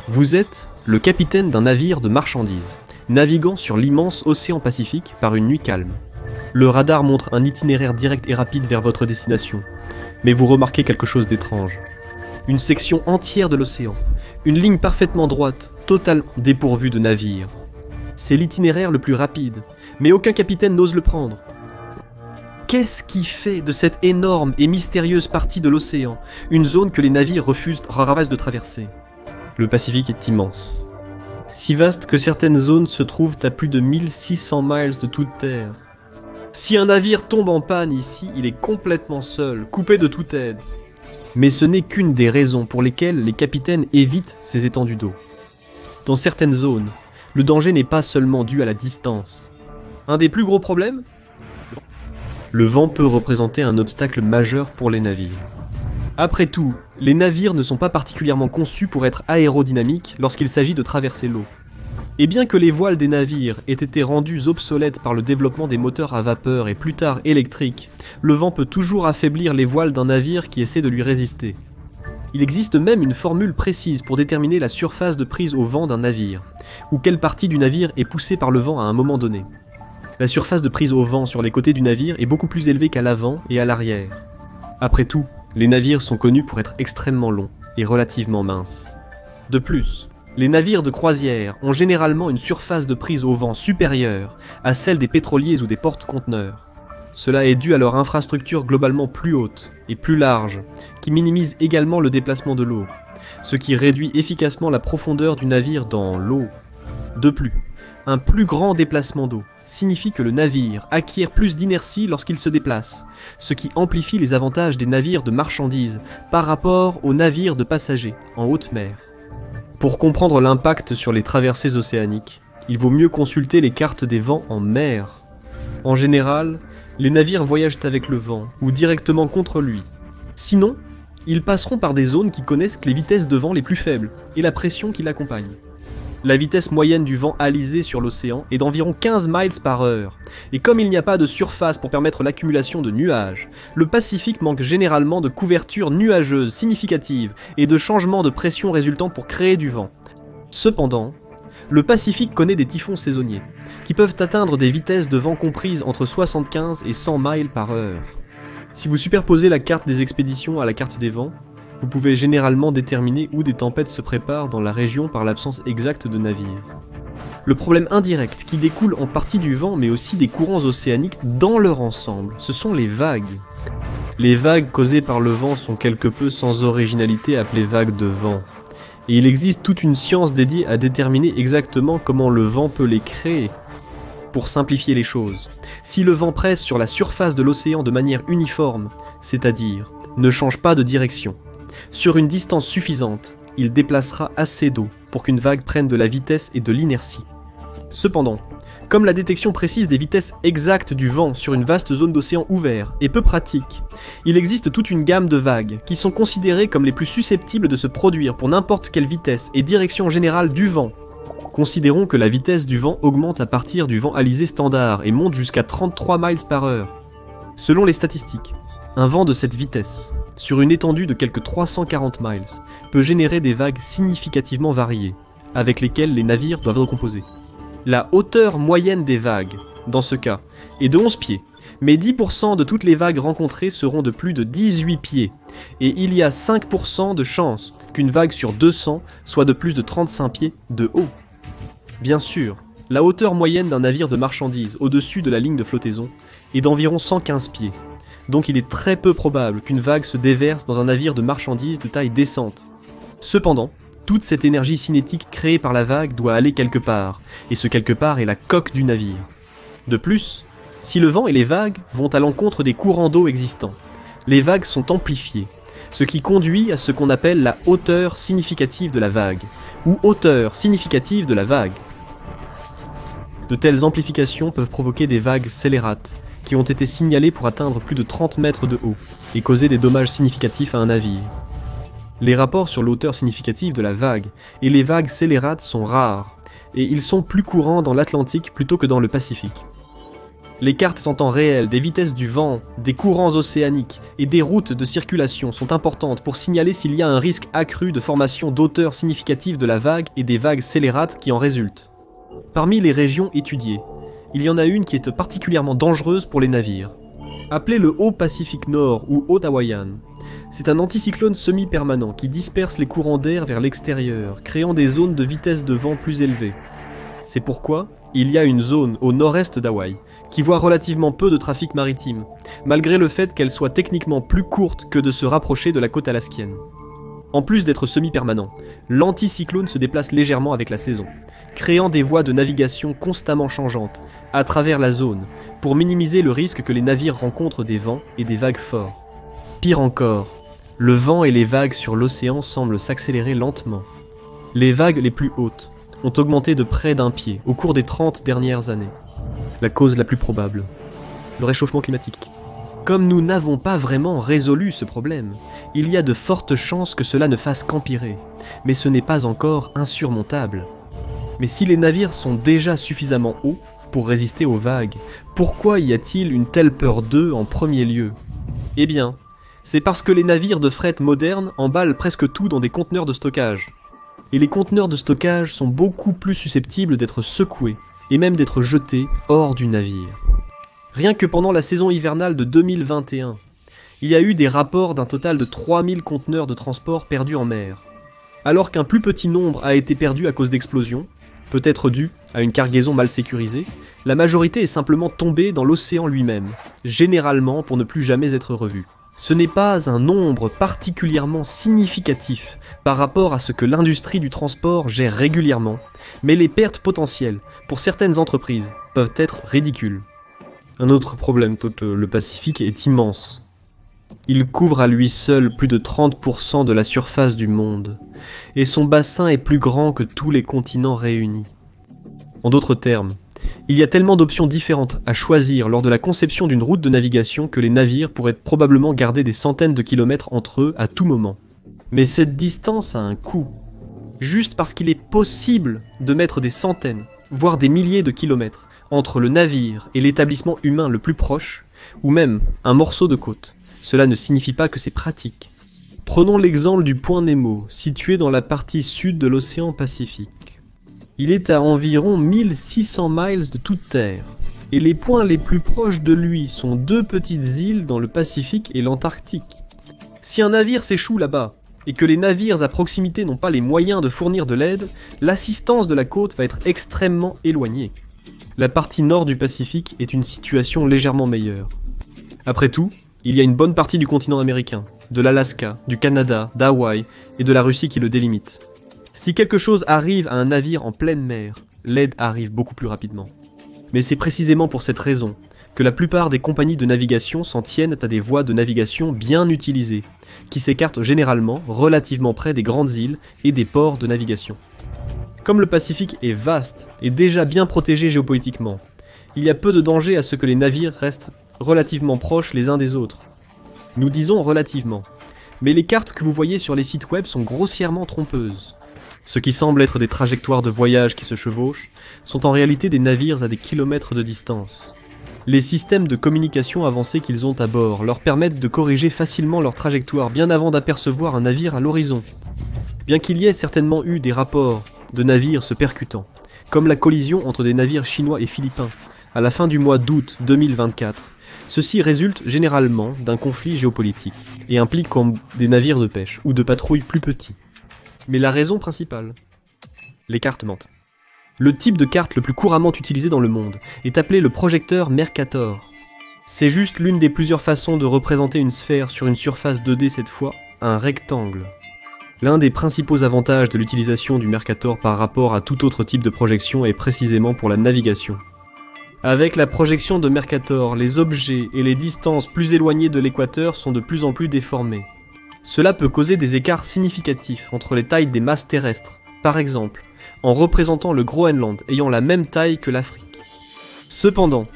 Vous êtes le capitaine d'un navire de marchandises, naviguant sur l'immense océan Pacifique par une nuit calme. Le radar montre un itinéraire direct et rapide vers votre destination, mais vous remarquez quelque chose d'étrange. Une section entière de l'océan, une ligne parfaitement droite, totalement dépourvue de navires. C'est l'itinéraire le plus rapide, mais aucun capitaine n'ose le prendre. Qu'est-ce qui fait de cette énorme et mystérieuse partie de l'océan une zone que les navires refusent de traverser? Le Pacifique est immense. Si vaste que certaines zones se trouvent à plus de 1600 miles de toute terre. Si un navire tombe en panne ici, il est complètement seul, coupé de toute aide. Mais ce n'est qu'une des raisons pour lesquelles les capitaines évitent ces étendues d'eau. Dans certaines zones, le danger n'est pas seulement dû à la distance. Un des plus gros problèmes ? Le vent peut représenter un obstacle majeur pour les navires. Après tout, les navires ne sont pas particulièrement conçus pour être aérodynamiques lorsqu'il s'agit de traverser l'eau. Et bien que les voiles des navires aient été rendues obsolètes par le développement des moteurs à vapeur et plus tard électriques, le vent peut toujours affaiblir les voiles d'un navire qui essaie de lui résister. Il existe même une formule précise pour déterminer la surface de prise au vent d'un navire, ou quelle partie du navire est poussée par le vent à un moment donné. La surface de prise au vent sur les côtés du navire est beaucoup plus élevée qu'à l'avant et à l'arrière. Après tout, les navires sont connus pour être extrêmement longs et relativement minces. De plus, les navires de croisière ont généralement une surface de prise au vent supérieure à celle des pétroliers ou des porte-conteneurs. Cela est dû à leur infrastructure globalement plus haute et plus large, qui minimise également le déplacement de l'eau, ce qui réduit efficacement la profondeur du navire dans l'eau. De plus, un plus grand déplacement d'eau signifie que le navire acquiert plus d'inertie lorsqu'il se déplace, ce qui amplifie les avantages des navires de marchandises par rapport aux navires de passagers en haute mer. Pour comprendre l'impact sur les traversées océaniques, il vaut mieux consulter les cartes des vents en mer. En général, les navires voyagent avec le vent ou directement contre lui. Sinon, ils passeront par des zones qui connaissent les vitesses de vent les plus faibles et la pression qui l'accompagne. La vitesse moyenne du vent alizé sur l'océan est d'environ 15 miles par heure, et comme il n'y a pas de surface pour permettre l'accumulation de nuages, le Pacifique manque généralement de couverture nuageuse significative et de changements de pression résultant pour créer du vent. Cependant, le Pacifique connaît des typhons saisonniers, qui peuvent atteindre des vitesses de vent comprises entre 75 et 100 miles par heure. Si vous superposez la carte des expéditions à la carte des vents, vous pouvez généralement déterminer où des tempêtes se préparent dans la région par l'absence exacte de navires. Le problème indirect qui découle en partie du vent mais aussi des courants océaniques dans leur ensemble, ce sont les vagues. Les vagues causées par le vent sont quelque peu sans originalité appelées vagues de vent. Et il existe toute une science dédiée à déterminer exactement comment le vent peut les créer. Pour simplifier les choses, si le vent presse sur la surface de l'océan de manière uniforme, c'est-à-dire ne change pas de direction, sur une distance suffisante, il déplacera assez d'eau pour qu'une vague prenne de la vitesse et de l'inertie. Cependant, comme la détection précise des vitesses exactes du vent sur une vaste zone d'océan ouvert est peu pratique, il existe toute une gamme de vagues qui sont considérées comme les plus susceptibles de se produire pour n'importe quelle vitesse et direction générale du vent. Considérons que la vitesse du vent augmente à partir du vent alizé standard et monte jusqu'à 33 miles par heure. Selon les statistiques, un vent de cette vitesse, sur une étendue de quelques 340 miles, peut générer des vagues significativement variées, avec lesquelles les navires doivent recomposer. La hauteur moyenne des vagues, dans ce cas, est de 11 pieds, mais 10% de toutes les vagues rencontrées seront de plus de 18 pieds, et il y a 5% de chances qu'une vague sur 200 soit de plus de 35 pieds de haut. Bien sûr, la hauteur moyenne d'un navire de marchandises au-dessus de la ligne de flottaison est d'environ 115 pieds, donc il est très peu probable qu'une vague se déverse dans un navire de marchandises de taille décente. Cependant, toute cette énergie cinétique créée par la vague doit aller quelque part, et ce quelque part est la coque du navire. De plus, si le vent et les vagues vont à l'encontre des courants d'eau existants, les vagues sont amplifiées, ce qui conduit à ce qu'on appelle la hauteur significative de la vague, ou hauteur significative de la vague. De telles amplifications peuvent provoquer des vagues scélérates, qui ont été signalées pour atteindre plus de 30 mètres de haut, et causer des dommages significatifs à un navire. Les rapports sur l'hauteur significative de la vague et les vagues scélérates sont rares, et ils sont plus courants dans l'Atlantique plutôt que dans le Pacifique. Les cartes en temps réel des vitesses du vent, des courants océaniques et des routes de circulation sont importantes pour signaler s'il y a un risque accru de formation d'hauteurs significatives de la vague et des vagues scélérates qui en résultent. Parmi les régions étudiées, il y en a une qui est particulièrement dangereuse pour les navires. Appelé le Haut Pacifique Nord ou Haut Hawaiian, c'est un anticyclone semi-permanent qui disperse les courants d'air vers l'extérieur, créant des zones de vitesse de vent plus élevées. C'est pourquoi il y a une zone au nord-est d'Hawaï qui voit relativement peu de trafic maritime, malgré le fait qu'elle soit techniquement plus courte que de se rapprocher de la côte alaskienne. En plus d'être semi-permanent, l'anticyclone se déplace légèrement avec la saison, créant des voies de navigation constamment changeantes à travers la zone pour minimiser le risque que les navires rencontrent des vents et des vagues forts. Pire encore, le vent et les vagues sur l'océan semblent s'accélérer lentement. Les vagues les plus hautes ont augmenté de près d'1 pied au cours des 30 dernières années. La cause la plus probable, le réchauffement climatique. Comme nous n'avons pas vraiment résolu ce problème, il y a de fortes chances que cela ne fasse qu'empirer, mais ce n'est pas encore insurmontable. Mais si les navires sont déjà suffisamment hauts pour résister aux vagues, pourquoi y a-t-il une telle peur d'eux en premier lieu ? Eh bien, c'est parce que les navires de fret modernes emballent presque tout dans des conteneurs de stockage. Et les conteneurs de stockage sont beaucoup plus susceptibles d'être secoués, et même d'être jetés hors du navire. Rien que pendant la saison hivernale de 2021, il y a eu des rapports d'un total de 3000 conteneurs de transport perdus en mer. Alors qu'un plus petit nombre a été perdu à cause d'explosions, peut-être dû à une cargaison mal sécurisée, la majorité est simplement tombée dans l'océan lui-même, généralement pour ne plus jamais être revue. Ce n'est pas un nombre particulièrement significatif par rapport à ce que l'industrie du transport gère régulièrement, mais les pertes potentielles pour certaines entreprises peuvent être ridicules. Un autre problème, le Pacifique est immense. Il couvre à lui seul plus de 30% de la surface du monde, et son bassin est plus grand que tous les continents réunis. En d'autres termes, il y a tellement d'options différentes à choisir lors de la conception d'une route de navigation que les navires pourraient probablement garder des centaines de kilomètres entre eux à tout moment. Mais cette distance a un coût. Juste parce qu'il est possible de mettre des centaines, voire des milliers de kilomètres entre le navire et l'établissement humain le plus proche, ou même un morceau de côte, cela ne signifie pas que c'est pratique. Prenons l'exemple du point Nemo, situé dans la partie sud de l'océan Pacifique. Il est à environ 1600 miles de toute terre, et les points les plus proches de lui sont 2 petites îles dans le Pacifique et l'Antarctique. Si un navire s'échoue là-bas, et que les navires à proximité n'ont pas les moyens de fournir de l'aide, l'assistance de la côte va être extrêmement éloignée. La partie nord du Pacifique est une situation légèrement meilleure. Après tout, il y a une bonne partie du continent américain, de l'Alaska, du Canada, d'Hawaï et de la Russie qui le délimitent. Si quelque chose arrive à un navire en pleine mer, l'aide arrive beaucoup plus rapidement. Mais c'est précisément pour cette raison que la plupart des compagnies de navigation s'en tiennent à des voies de navigation bien utilisées, qui s'écartent généralement relativement près des grandes îles et des ports de navigation. Comme le Pacifique est vaste et déjà bien protégé géopolitiquement, il y a peu de danger à ce que les navires restent relativement proches les uns des autres. Nous disons relativement, mais les cartes que vous voyez sur les sites web sont grossièrement trompeuses. Ce qui semble être des trajectoires de voyage qui se chevauchent sont en réalité des navires à des kilomètres de distance. Les systèmes de communication avancés qu'ils ont à bord leur permettent de corriger facilement leur trajectoire bien avant d'apercevoir un navire à l'horizon. Bien qu'il y ait certainement eu des rapports de navires se percutant, comme la collision entre des navires chinois et philippins à la fin du mois d'août 2024, ceci résulte généralement d'un conflit géopolitique et implique comme des navires de pêche ou de patrouille plus petits. Mais la raison principale, les cartes mentent. Le type de carte le plus couramment utilisé dans le monde est appelé le projecteur Mercator. C'est juste l'une des plusieurs façons de représenter une sphère sur une surface 2D cette fois, un rectangle. L'un des principaux avantages de l'utilisation du Mercator par rapport à tout autre type de projection est précisément pour la navigation. Avec la projection de Mercator, les objets et les distances plus éloignées de l'équateur sont de plus en plus déformés. Cela peut causer des écarts significatifs entre les tailles des masses terrestres, par exemple, en représentant le Groenland ayant la même taille que l'Afrique. Cependant,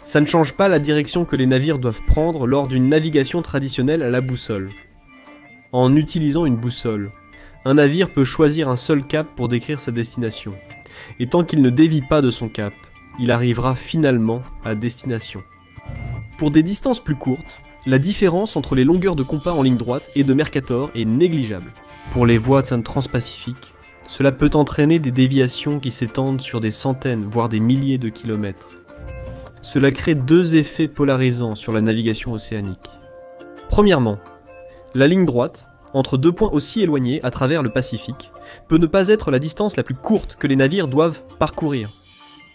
ça ne change pas la direction que les navires doivent prendre lors d'une navigation traditionnelle à la boussole. En utilisant une boussole, un navire peut choisir un seul cap pour décrire sa destination, et tant qu'il ne dévie pas de son cap, il arrivera finalement à destination. Pour des distances plus courtes, la différence entre les longueurs de compas en ligne droite et de Mercator est négligeable. Pour les voies transpacifiques, cela peut entraîner des déviations qui s'étendent sur des centaines, voire des milliers de kilomètres. Cela crée deux effets polarisants sur la navigation océanique. Premièrement, la ligne droite, entre deux points aussi éloignés à travers le Pacifique, peut ne pas être la distance la plus courte que les navires doivent parcourir.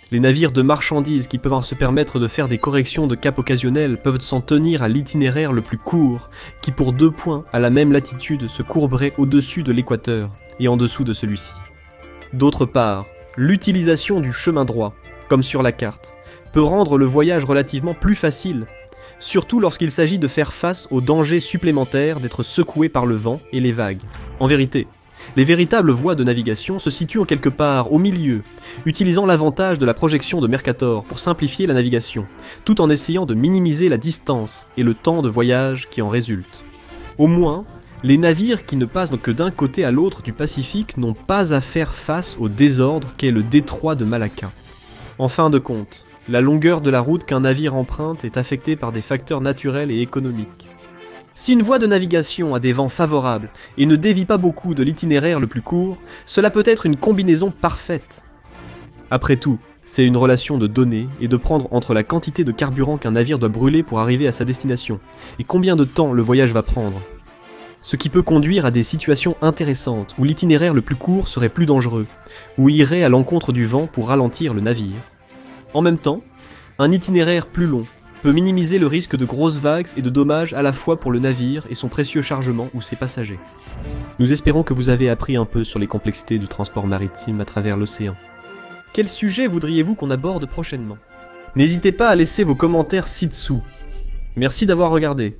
Les navires de marchandises qui peuvent se permettre de faire des corrections de cap occasionnelles peuvent s'en tenir à l'itinéraire le plus court, qui pour deux points à la même latitude se courberait au-dessus de l'équateur et en dessous de celui-ci. D'autre part, l'utilisation du chemin droit, comme sur la carte, peut rendre le voyage relativement plus facile, surtout lorsqu'il s'agit de faire face au danger supplémentaire d'être secoué par le vent et les vagues. En vérité, les véritables voies de navigation se situent en quelque part au milieu, utilisant l'avantage de la projection de Mercator pour simplifier la navigation, tout en essayant de minimiser la distance et le temps de voyage qui en résulte. Au moins, les navires qui ne passent que d'un côté à l'autre du Pacifique n'ont pas à faire face au désordre qu'est le détroit de Malacca. En fin de compte, la longueur de la route qu'un navire emprunte est affectée par des facteurs naturels et économiques. Si une voie de navigation a des vents favorables et ne dévie pas beaucoup de l'itinéraire le plus court, cela peut être une combinaison parfaite. Après tout, c'est une relation de donner et de prendre entre la quantité de carburant qu'un navire doit brûler pour arriver à sa destination, et combien de temps le voyage va prendre. Ce qui peut conduire à des situations intéressantes où l'itinéraire le plus court serait plus dangereux, ou irait à l'encontre du vent pour ralentir le navire. En même temps, un itinéraire plus long peut minimiser le risque de grosses vagues et de dommages à la fois pour le navire et son précieux chargement ou ses passagers. Nous espérons que vous avez appris un peu sur les complexités du transport maritime à travers l'océan. Quel sujet voudriez-vous qu'on aborde prochainement ? N'hésitez pas à laisser vos commentaires ci-dessous. Merci d'avoir regardé.